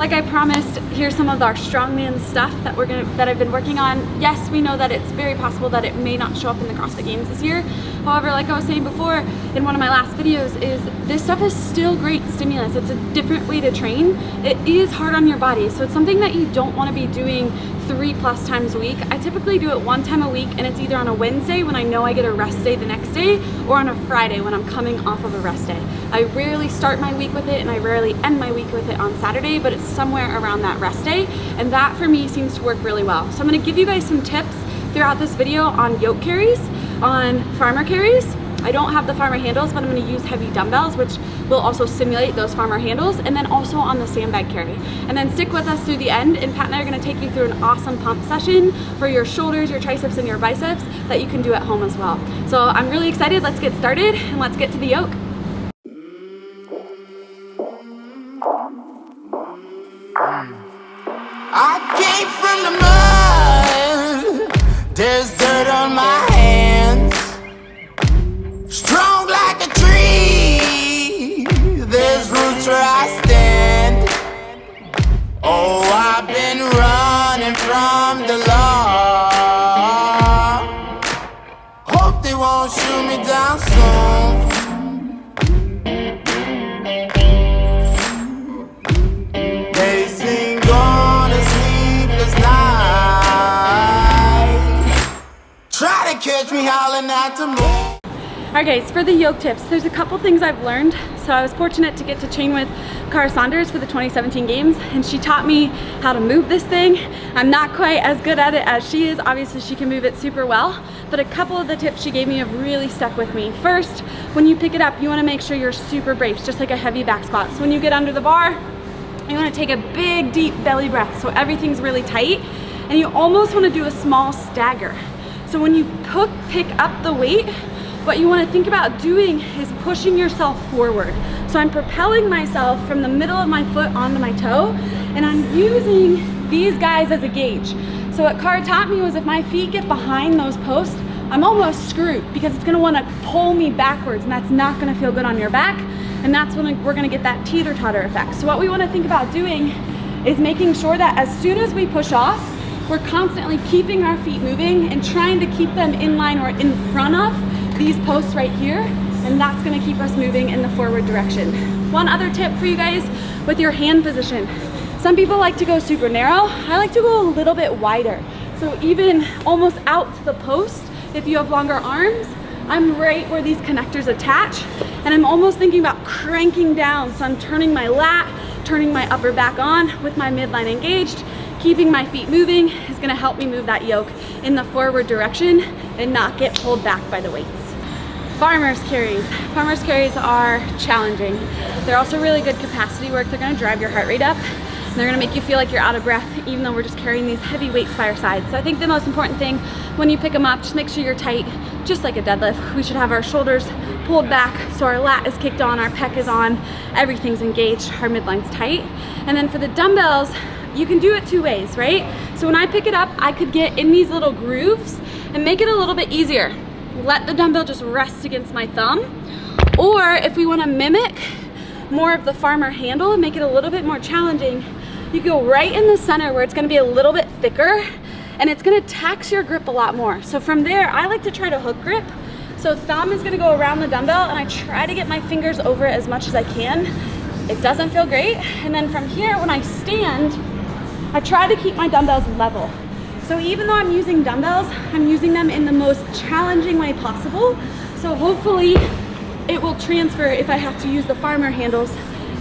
like I promised, here's some of our Strongman stuff that I've been working on. Yes, we know that it's very possible that it may not show up in the CrossFit Games this year. However, like I was saying before in one of my last videos, is this stuff is still great stimulus. It's a different way to train. It is hard on your body, so it's something that you don't want to be doing 3+ times a week. I typically do it 1 time a week, and it's either on a Wednesday when I know I get a rest day the next day, or on a Friday when I'm coming off of a rest day. I rarely start my week with it, and I rarely end my week with it on Saturday, but it's somewhere around that rest day, and that for me seems to work really well. So I'm going to give you guys some tips throughout this video on yoke carries, on farmer carries. I don't have the farmer handles, but I'm going to use heavy dumbbells, which will also simulate those farmer handles, and then also on the sandbag carry. And then stick with us through the end, and Pat and I are going to take you through an awesome pump session for your shoulders, your triceps, and your biceps that you can do at home as well. So I'm really excited. Let's get started, and let's get to the yoke. I came from the mud, there's dirt on my hands. Strong like a tree, there's roots where I stand. Oh, I've been running from the law. Hope they won't shoot me down soon. They sing on a sleepless night, try to catch me howling at the moon. Alright guys, for the yoke tips, there's a couple things I've learned. So I was fortunate to get to train with Cara Saunders for the 2017 games, and she taught me how to move this thing. I'm not quite as good at it as she is. Obviously she can move it super well, but a couple of the tips she gave me have really stuck with me. First, when you pick it up, you want to make sure you're super braced, just like a heavy back squat. So when you get under the bar, you want to take a big deep belly breath so everything's really tight, and you almost want to do a small stagger. So when you pick up the weight, what you want to think about doing is pushing yourself forward. So I'm propelling myself from the middle of my foot onto my toe, and I'm using these guys as a gauge. So what Cara taught me was if my feet get behind those posts, I'm almost screwed because it's going to want to pull me backwards, and that's not going to feel good on your back, and that's when we're going to get that teeter-totter effect. So what we want to think about doing is making sure that as soon as we push off, we're constantly keeping our feet moving and trying to keep them in line or in front of these posts right here, and that's going to keep us moving in the forward direction. One other tip for you guys with your hand position. Some people like to go super narrow. I like to go a little bit wider. So even almost out to the post, if you have longer arms, I'm right where these connectors attach, and I'm almost thinking about cranking down. So I'm turning my lat, turning my upper back on with my midline engaged. Keeping my feet moving is going to help me move that yoke in the forward direction and not get pulled back by the weights. Farmer's carries. Farmer's carries are challenging. They're also really good capacity work. They're going to drive your heart rate up, and they're going to make you feel like you're out of breath even though we're just carrying these heavy weights by our sides. So I think the most important thing when you pick them up, just make sure you're tight, just like a deadlift. We should have our shoulders pulled back so our lat is kicked on, our pec is on, everything's engaged, our midline's tight. And then for the dumbbells, you can do it 2 ways, right? So when I pick it up, I could get in these little grooves and make it a little bit easier. Let the dumbbell just rest against my thumb. Or if we want to mimic more of the farmer handle and make it a little bit more challenging, you go right in the center where it's going to be a little bit thicker, and it's going to tax your grip a lot more. So from there, I like to try to hook grip. So thumb is going to go around the dumbbell, and I try to get my fingers over it as much as I can. It doesn't feel great. And then from here, when I stand, I try to keep my dumbbells level. So even though I'm using dumbbells, I'm using them in the most challenging way possible. So hopefully it will transfer if I have to use the farmer handles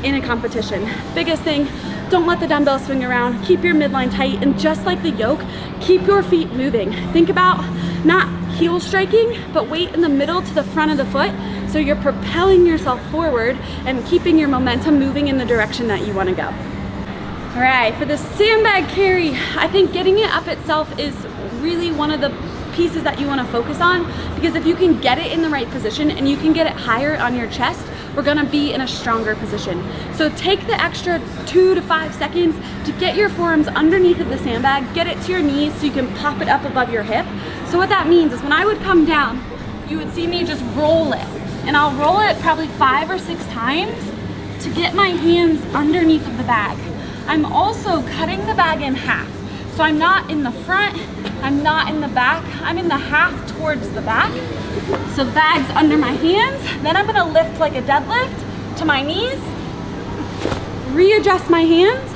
in a competition. Biggest thing, don't let the dumbbell swing around. Keep your midline tight, and just like the yoke, keep your feet moving. Think about not heel striking, but weight in the middle to the front of the foot, so you're propelling yourself forward and keeping your momentum moving in the direction that you want to go. All right, for the sandbag carry, I think getting it up itself is really one of the pieces that you want to focus on, because if you can get it in the right position and you can get it higher on your chest, we're going to be in a stronger position. So take the extra 2 to 5 seconds to get your forearms underneath of the sandbag, get it to your knees so you can pop it up above your hip. So what that means is when I would come down, you would see me just roll it, and I'll roll it probably 5 or 6 times to get my hands underneath of the bag. I'm also cutting the bag in half. So I'm not in the front, I'm not in the back, I'm in the half towards the back. So bag's under my hands, then I'm gonna lift like a deadlift to my knees, readjust my hands,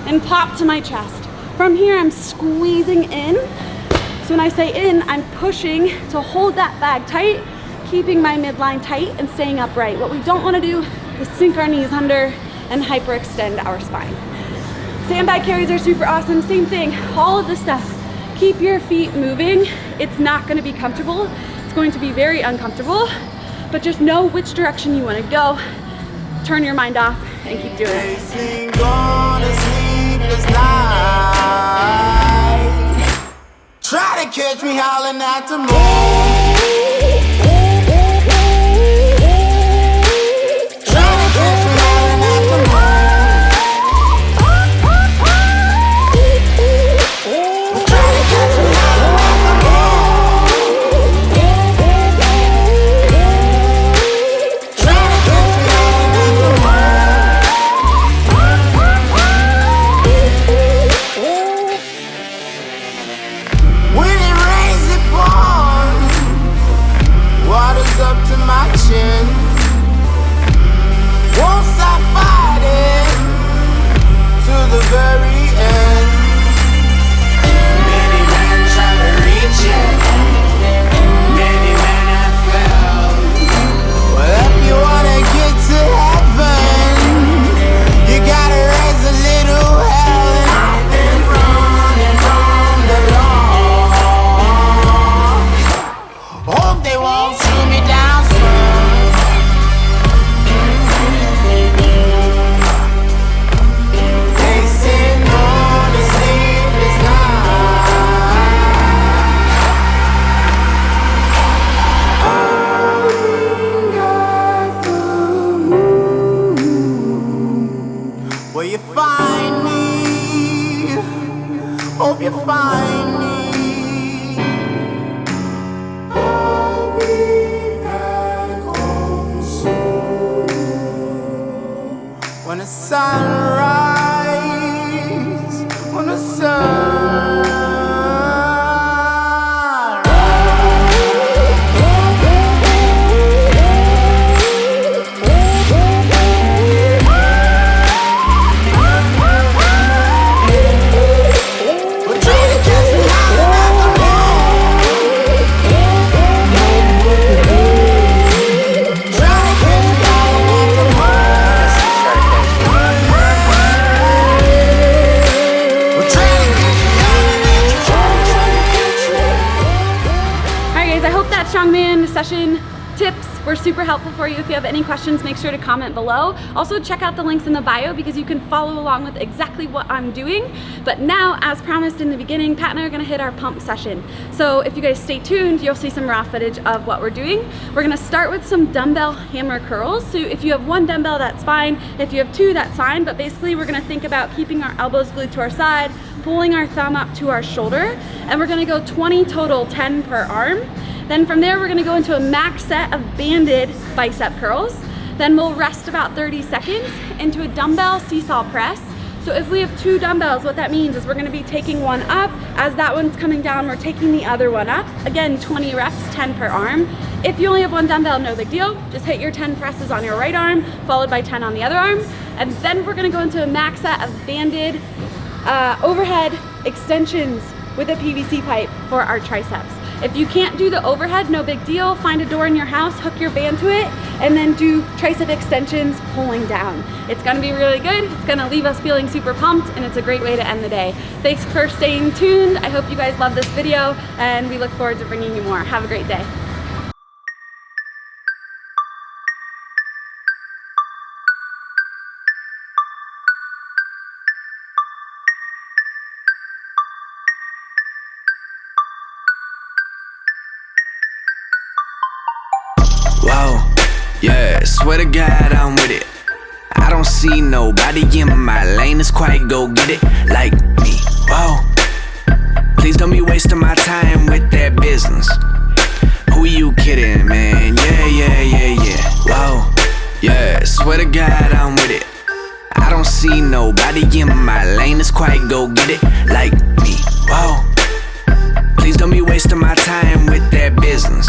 and pop to my chest. From here, I'm squeezing in. So when I say in, I'm pushing to hold that bag tight, keeping my midline tight and staying upright. What we don't wanna do is sink our knees under and hyperextend our spine. Sandbag carries are super awesome, same thing, all of this stuff. Keep your feet moving. It's not gonna be comfortable. It's going to be very uncomfortable, but just know which direction you wanna go. Turn your mind off and keep doing it. Try to catch me howling at the moon. Try to catch me howling at the moon. Try to catch me howling at the moon. Try to catch me howling at the moon. When it rains, it pours. Water's up to my chin. Won't stop fighting to the very end. Many men try to reach it. Many men have failed. Well, if you wanna get to heaven, you gotta raise a little hell. And I've been running from the law. Hope they won't shoot me down soon. Facing on the sleepless night. Will you find me? Hope you find me. I'll be back home soon. When the sunrise, when the sun. We're trying to catch me howling at the moon. Trying to catch me howling at the moon. We're trying to catch me howling at the moon. All right guys, I hope that Strongman session tips were super helpful for you. If you have any questions, make sure to comment below. Also check out the links in the bio because you can follow along with exactly what I'm doing. But now, as promised in the beginning, Pat and I are gonna hit our pump session. So if you guys stay tuned, you'll see some raw footage of what we're doing. We're gonna start with some dumbbell hammer curls. So if you have one dumbbell, that's fine. If you have two, that's fine. But basically we're gonna think about keeping our elbows glued to our side, pulling our thumb up to our shoulder, and we're gonna go 20 total, 10 per arm. Then from there, we're gonna go into a max set of banded bicep curls. Then we'll rest about 30 seconds into a dumbbell seesaw press. So if we have two dumbbells, what that means is we're gonna be taking one up. As that one's coming down, we're taking the other one up. Again, 20 reps, 10 per arm. If you only have one dumbbell, no big deal. Just hit your 10 presses on your right arm, followed by 10 on the other arm. And then we're gonna go into a max set of banded overhead extensions with a PVC pipe for our triceps. If you can't do the overhead, no big deal. Find a door in your house, hook your band to it, and then do tricep extensions pulling down. It's gonna be really good. It's gonna leave us feeling super pumped, and it's a great way to end the day. Thanks for staying tuned. I hope you guys love this video, and we look forward to bringing you more. Have a great day. Whoa, yeah, swear to God I'm with it. I don't see nobody in my lane that's quite go get it like me. Whoa, please don't be wasting my time with that business. Who you kidding, man? Yeah. Whoa, yeah, swear to God I'm with it. I don't see see nobody in my lane that's quite go get it like me. Whoa. Please don't be wasting my time with that business.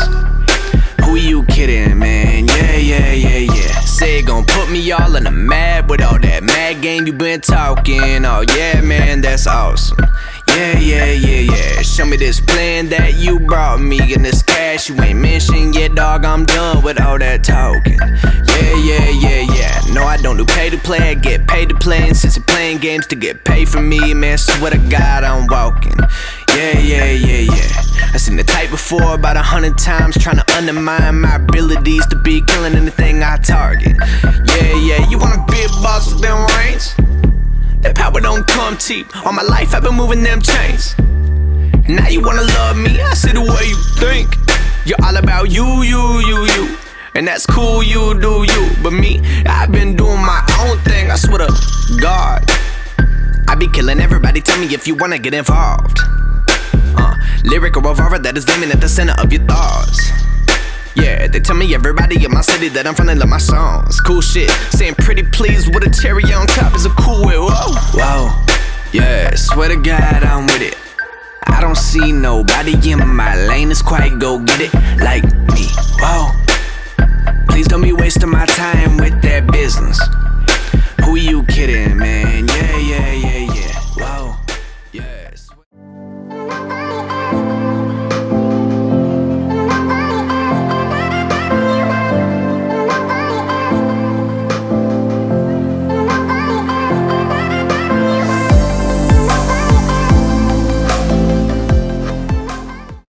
Who you kidding, man? Yeah. Say it gon' put me all in the mad with all that mad game you been talking. Oh yeah, man, that's awesome. Yeah. Show me this plan that you brought me and this cash you ain't mentioned yet, dog. I'm done with all that talking. Yeah. No, I don't do pay to play, I get paid to play. And since you're playing games to get paid from me, man, swear to God I'm walking. Yeah. I seen the type before about 100 times, trying to undermine my abilities to be killing anything I target. Yeah. You wanna be a boss with them reins? That power don't come cheap. All my life I've been moving them chains. Now you wanna love me, I see the way you think. You're all about you. And that's cool, you do you. But me, I've been doing my own thing, I swear to God. I be killing everybody, tell me if you wanna get involved. Lyrical revolver that is aiming at the center of your thoughts. Yeah, they tell me everybody in my city that I'm from, they love my songs. Cool shit, saying pretty please with a cherry on top is a cool way. Whoa, yeah, swear to God I'm with it. I don't see nobody in my lane that's quite go get it like me. Whoa, please don't be wasting my time with that business. Who you kidding, man? Yeah.